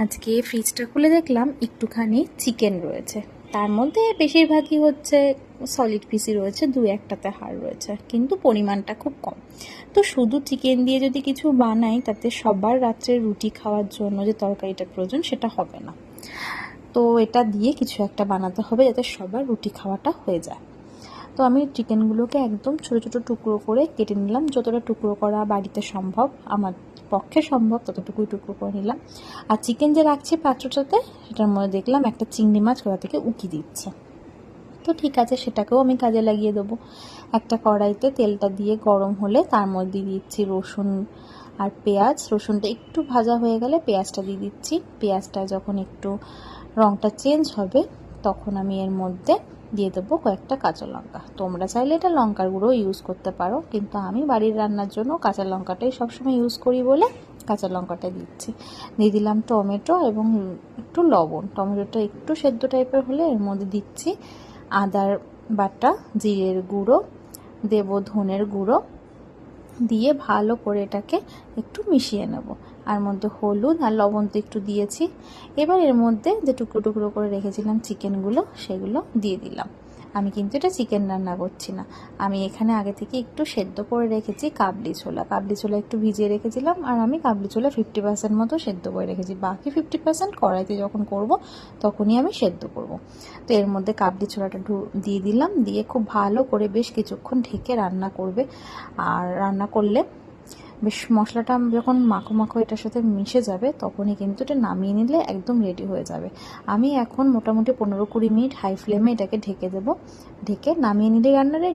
আজকে ফ্রিজটা খুলে দেখলাম একটুখানি চিকেন রয়েছে, তার মধ্যে বেশিরভাগই হচ্ছে সলিড পিসই রয়েছে, দু একটাতে হাড় রয়েছে, কিন্তু পরিমাণটা খুব কম। তো শুধু চিকেন দিয়ে যদি কিছু বানাই তাতে সবার রাত্রে রুটি খাওয়ার জন্য যে তরকারিটা প্রয়োজন সেটা হবে না। তো এটা দিয়ে কিছু একটা বানাতে হবে যাতে সবার রুটি খাওয়াটা হয়ে যায়। তো আমি চিকেনগুলোকে একদম ছোটো ছোটো টুকরো করে কেটে নিলাম, যতটা টুকরো করা বাড়িতে সম্ভব, আমার পক্ষে সম্ভব ততটুকুই টুকরো করে নিলাম। আর চিকেন যে রাখছি পাত্রটাতে, সেটার মধ্যে দেখলাম একটা চিংড়ি মাছ কোথা থেকে উকি দিচ্ছে। তো ঠিক আছে, সেটাকেও আমি কাজে লাগিয়ে দেবো। একটা কড়াইতে তেলটা দিয়ে গরম হলে তার মধ্যে দিচ্ছি রসুন আর পেঁয়াজ। রসুনটা একটু ভাজা হয়ে গেলে পেঁয়াজটা দিয়ে দিচ্ছি। পেঁয়াজটা যখন একটু রঙটা চেঞ্জ হবে তখন আমি এর মধ্যে দিয়ে দেবো কয়েকটা কাঁচা লঙ্কা। তোমরা চাইলে এটা লঙ্কার গুঁড়ো ইউজ করতে পারো, কিন্তু আমি বাড়ির রান্নার জন্য কাঁচা লঙ্কাটাই সবসময় ইউজ করি বলে কাঁচা লঙ্কাটা দিচ্ছি। দিয়ে দিলাম টমেটো এবং একটু লবণ। টমেটোটা একটু সেদ্ধ টাইপের হলে এর মধ্যে দিচ্ছি আদার বাটা, জিরের গুঁড়ো দেব, ধনের গুঁড়ো দিয়ে ভালো করে এটাকে একটু মিশিয়ে নেব। আর মধ্যে হলুদ আর লবণ তো একটু দিয়েছি। এবার এর মধ্যে যে টুকরো টুকরো করে রেখেছিলাম চিকেনগুলো, সেগুলো দিয়ে দিলাম। আমি কিন্তু এটা চিকেন রান্না করছি না, আমি এখানে আগে থেকে একটু সেদ্ধ করে রেখেছি কাবলি ছোলা। কাবলি ছোলা একটু ভিজিয়ে রেখেছিলাম, আর আমি কাবলি ছোলা 50% মতো সেদ্ধ করে রেখেছি, বাকি 50% কড়াইতে যখন করব তখনই আমি সেদ্ধ করব। তো এর মধ্যে কাবলি ছোলাটা দিয়ে দিলাম, দিয়ে খুব ভালো করে বেশ কিছুক্ষণ ঢেকে রান্না করবে। আর রান্না করলে বেশ মশলাটা যখন মাখো মাখো এটার সাথে মিশে যাবে তখনই কিন্তু এটা নামিয়ে নিলে একদম রেডি হয়ে যাবে। আমি এখন মোটামুটি 15-20 মিনিট হাই ফ্লেমে এটাকে ঢেকে দেবো, ঢেকে নামিয়ে নিলে রান্না রেডি।